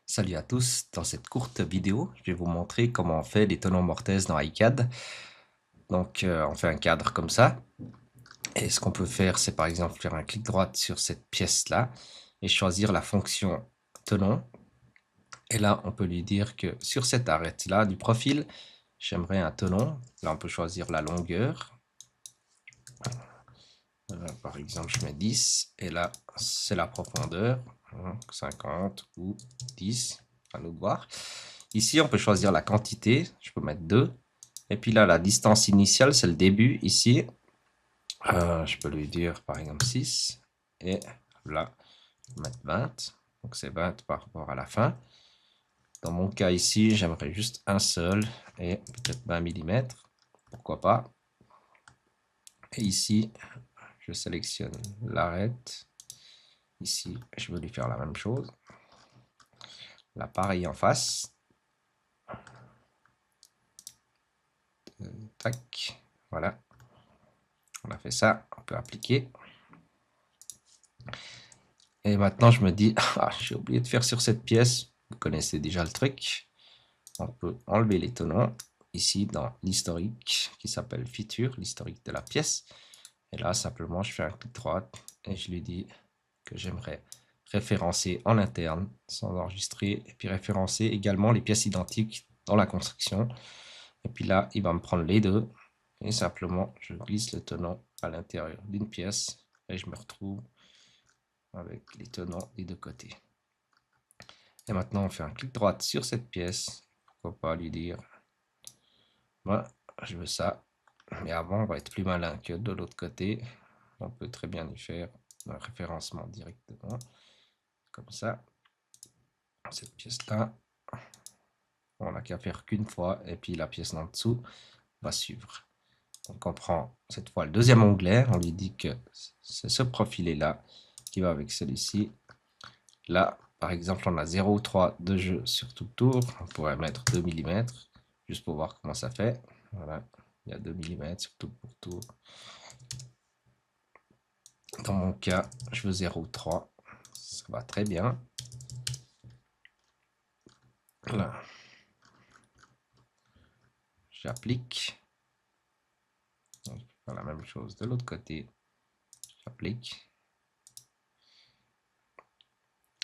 Salut à tous, dans cette courte vidéo, je vais vous montrer comment on fait des tenons mortaises dans iCAD. Donc on fait un cadre comme ça, et ce qu'on peut faire, c'est par exemple faire un clic droit sur cette pièce-là, et choisir la fonction tenon. Et là, on peut lui dire que sur cette arête-là du profil, j'aimerais un tenon. Là, on peut choisir la longueur. Par exemple, je mets 10, et là, c'est la profondeur, 50 ou 10, à nous de voir. Ici, on peut choisir la quantité, je peux mettre 2. Et puis là, la distance initiale, c'est le début, ici. Je peux lui dire, par exemple, 6. Et là, je peux mettre 20. Donc, c'est 20 par rapport à la fin. Dans mon cas ici, j'aimerais juste un seul, et peut-être 20 mm. Pourquoi pas. Et ici, je sélectionne l'arête. Ici, je veux lui faire la même chose. Là, pareil en face. Tac. Voilà. On a fait ça. On peut appliquer. Et maintenant, je me dis, ah, j'ai oublié de faire sur cette pièce. Vous connaissez déjà le truc. On peut enlever les tenons ici dans l'historique qui s'appelle Feature, l'historique de la pièce. Et là, simplement, je fais un clic droit et je lui dis que j'aimerais référencer en interne sans enregistrer et puis référencer également les pièces identiques dans la construction. Et puis là, il va me prendre les deux et simplement, je glisse le tenon à l'intérieur d'une pièce et je me retrouve avec les tenons des deux côtés. Et maintenant, on fait un clic droit sur cette pièce. Pourquoi pas lui dire, moi, je veux ça. Mais avant, on va être plus malin que de l'autre côté. On peut très bien y faire un référencement directement. Comme ça. Cette pièce-là, on n'a qu'à faire qu'une fois. Et puis la pièce en dessous va suivre. Donc on prend cette fois le deuxième onglet. On lui dit que c'est ce profilé-là qui va avec celui-ci. Là, par exemple, on a 0,3 de jeu sur tout le tour. On pourrait mettre 2 mm, juste pour voir comment ça fait. Voilà, il y a 2 mm sur tout pour tour. Dans mon cas, je veux 0,3. Ça va très bien. Là, j'applique. La même chose de l'autre côté. J'applique.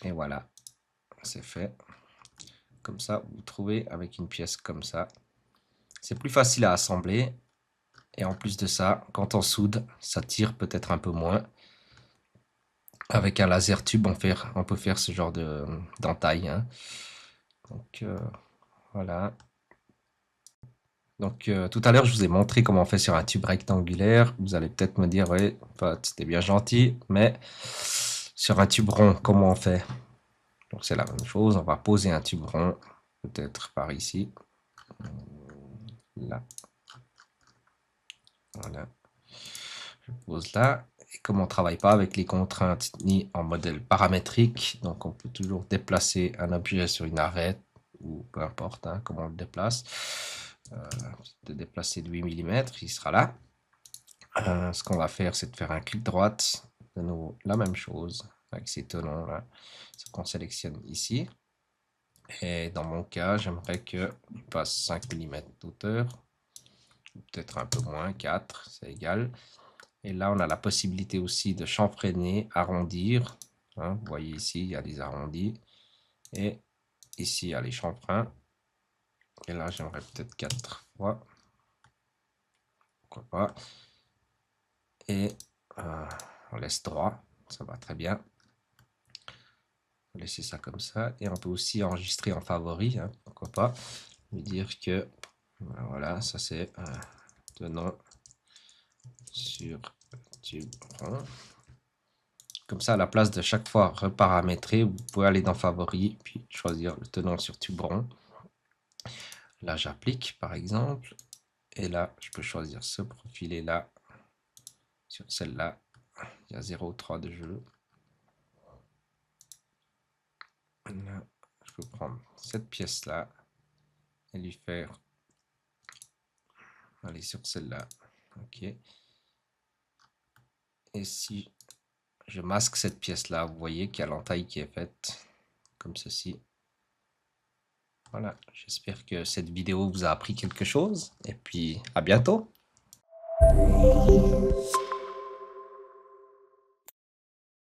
Et voilà, c'est fait. Comme ça, vous vous trouvez avec une pièce comme ça. C'est plus facile à assembler. Et en plus de ça, quand on soude, ça tire peut-être un peu moins. Avec un laser tube, on peut faire ce genre d'entaille. Hein. Donc voilà. Donc tout à l'heure, je vous ai montré comment on fait sur un tube rectangulaire. Vous allez peut-être me dire, oui, c'était bien gentil, mais sur un tube rond, comment on fait? Donc c'est la même chose. On va poser un tube rond, peut-être par ici. Là. Voilà. Je pose là. Et comme on ne travaille pas avec les contraintes ni en modèle paramétrique, donc on peut toujours déplacer un objet sur une arête, ou peu importe hein, comment on le déplace. De déplacer de 8 mm, il sera là. Ce qu'on va faire, c'est de faire un clic droit, de nouveau la même chose, avec ces tenons là, ce qu'on sélectionne ici. Et dans mon cas, j'aimerais qu'il passe 5 mm d'auteur, peut-être un peu moins, 4, c'est égal. Et là, on a la possibilité aussi de chanfreiner, arrondir. Hein, vous voyez ici, il y a des arrondis. Et ici, il y a les chanfreins. Et là, j'aimerais peut-être 4 fois. Pourquoi pas. Et on laisse droit. Ça va très bien. On va laisser ça comme ça. Et on peut aussi enregistrer en favori. Hein, pourquoi pas. Lui dire que, voilà, ça c'est tenant sur tube rond. Comme ça, à la place de chaque fois reparamétrer, vous pouvez aller dans Favoris, puis choisir le tenant sur tube rond. Là, j'applique, par exemple. Et là, je peux choisir ce profilé-là. Sur celle-là, il y a 0,3 de jeu. Là, je peux prendre cette pièce-là et lui faire aller sur celle-là. OK. Et si je masque cette pièce-là. Vous voyez qu'il y a l'entaille qui est faite comme ceci. Voilà, j'espère que cette vidéo vous a appris quelque chose et puis à bientôt.